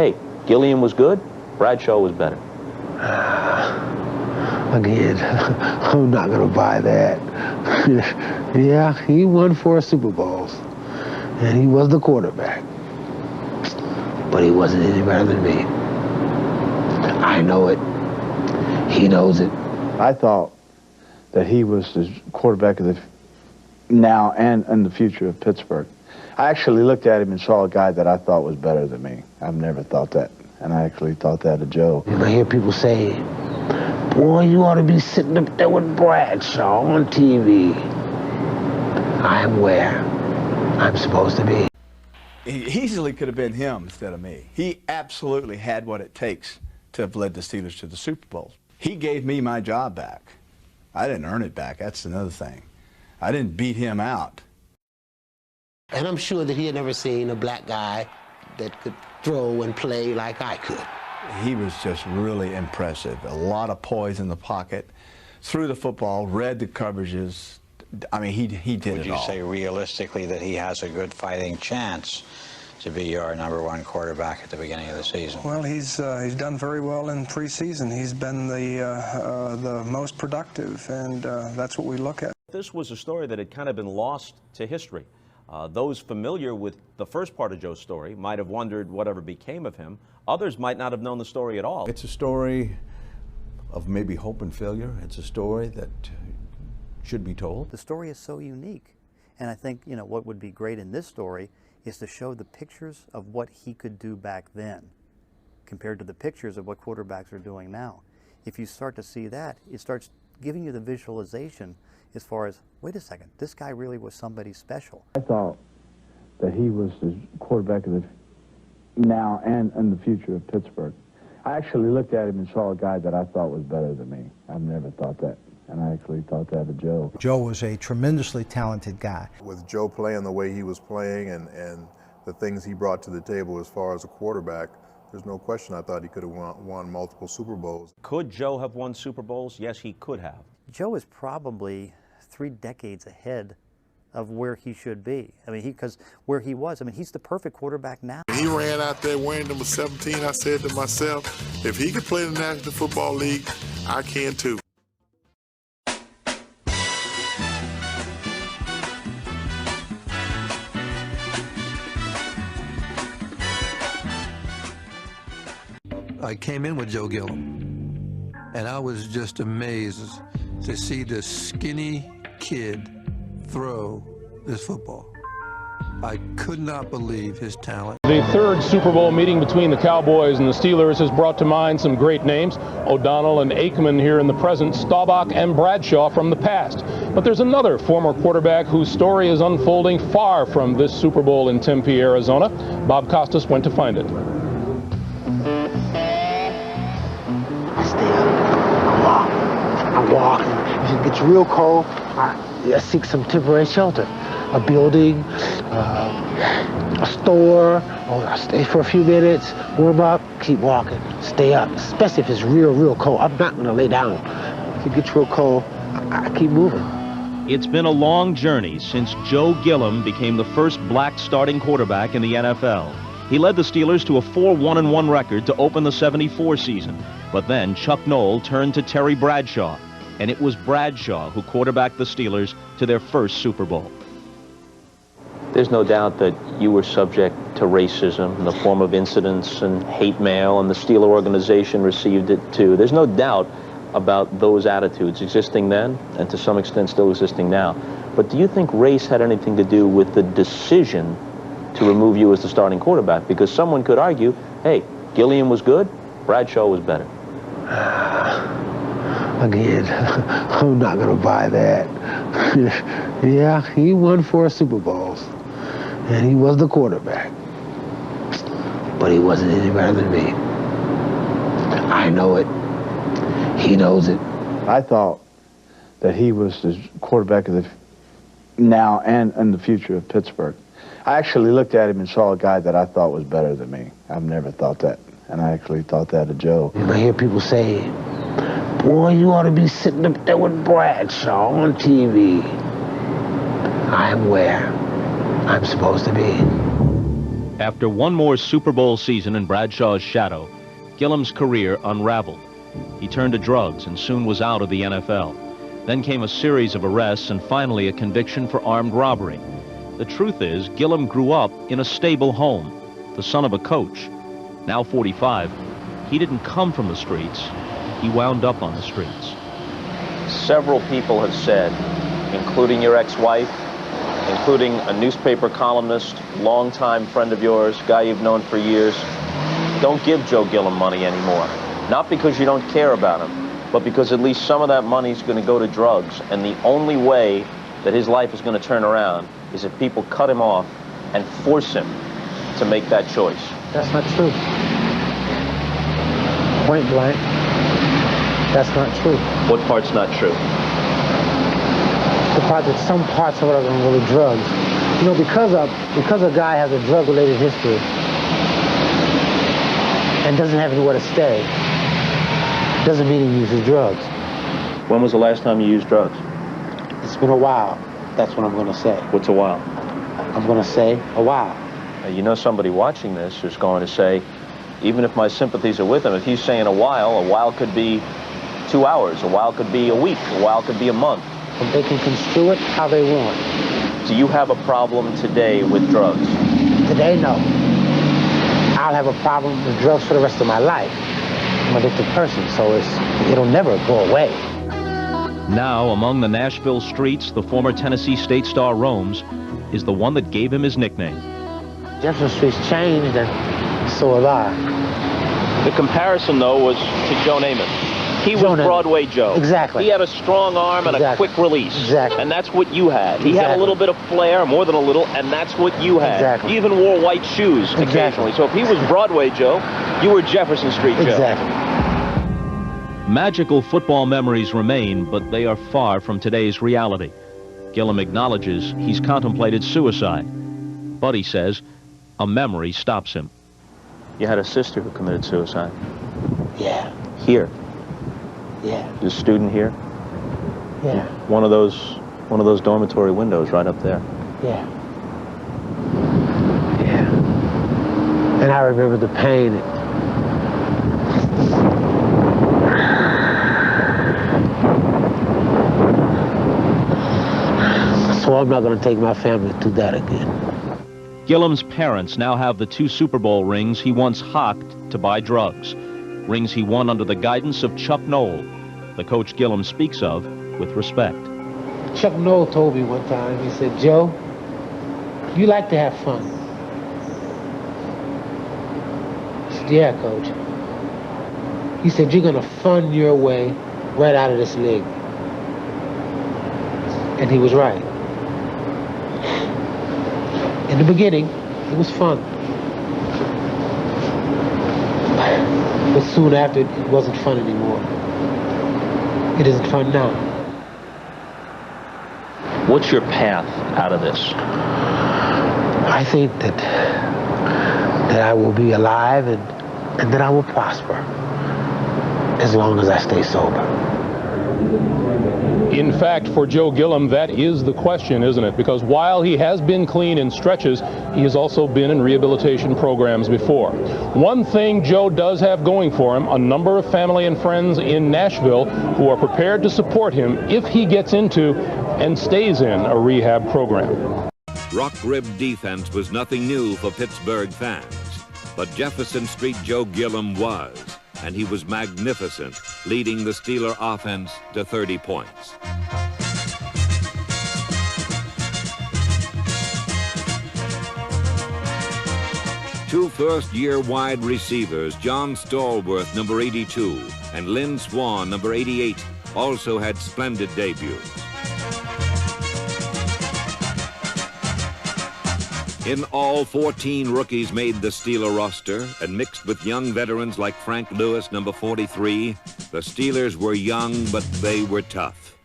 hey, Gilliam was good, Bradshaw was better? Again, I'm not going to buy that. Yeah, he won 4 Super Bowls, and he was the quarterback. But he wasn't any better than me. I know it. He knows it. I thought that he was the quarterback of the now and in the future of Pittsburgh. I actually looked at him and saw a guy that I thought was better than me. I've never thought that, and I actually thought that of Joe. And I hear people say, boy, you ought to be sitting up there with Bradshaw on TV. I'm where I'm supposed to be. He easily could have been him instead of me. He absolutely had what it takes to have led the Steelers to the Super Bowl. He gave me my job back. I didn't earn it back. That's another thing. I didn't beat him out. And I'm sure that he had never seen a black guy that could throw and play like I could. He was just really impressive. A lot of poise in the pocket, threw the football, read the coverages. I mean, he did it all. Would you say realistically that he has a good fighting chance to be your #1 quarterback at the beginning of the season? Well, he's done very well in preseason. He's been the most productive, and that's what we look at. This was a story that had kind of been lost to history. Those familiar with the first part of Joe's story might have wondered whatever became of him. Others might not have known the story at all. It's a story of maybe hope and failure. It's a story that should be told. The story is so unique, and I think, you know, what would be great in this story is to show the pictures of what he could do back then compared to the pictures of what quarterbacks are doing now. If you start to see that, it starts giving you the visualization as far as, wait a second, this guy really was somebody special. I thought that he was the quarterback of the now and in the future of Pittsburgh. I actually looked at him and saw a guy that I thought was better than me. I've never thought that, and I actually thought that of Joe. Joe was a tremendously talented guy. With Joe playing the way he was playing and the things he brought to the table as far as a quarterback, there's no question I thought he could have won multiple Super Bowls. Could Joe have won Super Bowls? Yes, he could have. Joe is probably 3 decades ahead of where he should be. I mean, because where he was, I mean, he's the perfect quarterback now. He ran out there wearing number 17. I said to myself, if he could play in the National Football League, I can too. I came in with Joe Gilliam, and I was just amazed to see this skinny kid throw this football. I could not believe his talent. The 3rd Super Bowl meeting between the Cowboys and the Steelers has brought to mind some great names. O'Donnell and Aikman here in the present, Staubach and Bradshaw from the past. But there's another former quarterback whose story is unfolding far from this Super Bowl in Tempe, Arizona. Bob Costas went to find it. I walk. If it gets real cold, I seek some temporary shelter. A building, a store, or I stay for a few minutes, warm up, keep walking, stay up, especially if it's real cold. I'm not gonna lay down. If it gets real cold, I keep moving. It's been a long journey since Joe Gilliam became the first black starting quarterback in the NFL. He led the Steelers to a 4-1-1 record to open the '74 season. But then Chuck Noll turned to Terry Bradshaw, and it was Bradshaw who quarterbacked the Steelers to their first Super Bowl. There's no doubt that you were subject to racism in the form of incidents and hate mail, and the Steeler organization received it too. There's no doubt about those attitudes existing then and to some extent still existing now. But do you think race had anything to do with the decision to remove you as the starting quarterback? Because someone could argue, hey, Gilliam was good, Bradshaw was better. Again, I'm not going to buy that. Yeah, he won 4 Super Bowls, and he was the quarterback. But he wasn't any better than me. I know it. He knows it. I thought that he was the quarterback of the now and in the future of Pittsburgh. I actually looked at him and saw a guy that I thought was better than me. I've never thought that, and I actually thought that of Joe. And I hear people say, boy, you ought to be sitting up there with Bradshaw on TV. I'm where I'm supposed to be. After one more Super Bowl season in Bradshaw's shadow, Gilliam's career unraveled. He turned to drugs and soon was out of the NFL. Then came a series of arrests and finally a conviction for armed robbery. The truth is, Gilliam grew up in a stable home, the son of a coach. Now 45, he didn't come from the streets. He wound up on the streets. Several people have said, including your ex-wife, including a newspaper columnist, longtime friend of yours, guy you've known for years, don't give Joe Gilliam money anymore. Not because you don't care about him, but because at least some of that money is going to go to drugs, and the only way that his life is going to turn around is if people cut him off and force him to make that choice. That's not true. Point blank. That's not true. What part's not true? The part that some parts of it are really drugs. You know, because a guy has a drug-related history and doesn't have anywhere to stay, doesn't mean he uses drugs. When was the last time you used drugs? It's been a while. That's what I'm going to say. What's a while? I'm going to say a while. Now, you know somebody watching this is going to say, even if my sympathies are with him, if he's saying a while could be 2 hours, a while could be a week, a while could be a month. And they can construe it how they want. Do you have a problem today with drugs? Today, no. I'll have a problem with drugs for the rest of my life. I'm an addicted person, so it'll never go away. Now, among the Nashville streets the former Tennessee State star roams is the one that gave him his nickname. Jefferson Street's changed, and so have I. The comparison, though, was to Joe Namath. He was Broadway Joe. Exactly. He had a strong arm and a quick release. Exactly. And that's what you had. He had a little bit of flair, more than a little, and that's what you had. Exactly. You even wore white shoes occasionally. So if he was Broadway Joe, you were Jefferson Street Joe. Exactly. Magical football memories remain, but they are far from today's reality. Gilliam acknowledges he's contemplated suicide, but he says a memory stops him. You had a sister who committed suicide. Yeah. Here. Yeah. The student here. Yeah. One of those dormitory windows right up there. Yeah. Yeah. And I remember the pain. So I'm not going to take my family through that again. Gilliam's parents now have the 2 Super Bowl rings he once hawked to buy drugs. Rings he won under the guidance of Chuck Noll, the coach Gilliam speaks of with respect. Chuck Noll told me one time, he said, Joe, you like to have fun. I said, yeah, coach. He said, you're going to fund your way right out of this league. And he was right. In the beginning, it was fun. But soon after, it wasn't fun anymore. It isn't fun now. What's your path out of this? I think that I will be alive and that I will prosper as long as I stay sober. In fact, for Joe Gilliam, that is the question, isn't it? Because while he has been clean in stretches, he has also been in rehabilitation programs before. One thing Joe does have going for him, a number of family and friends in Nashville who are prepared to support him if he gets into and stays in a rehab program. Rock rib defense was nothing new for Pittsburgh fans, but Jefferson Street Joe Gilliam was. And he was magnificent, leading the Steeler offense to 30 points. Two first-year wide receivers, John Stallworth, number 82, and Lynn Swann, number 88, also had splendid debuts. In all, 14 rookies made the Steeler roster, and mixed with young veterans like Frank Lewis, number 43, the Steelers were young, but they were tough.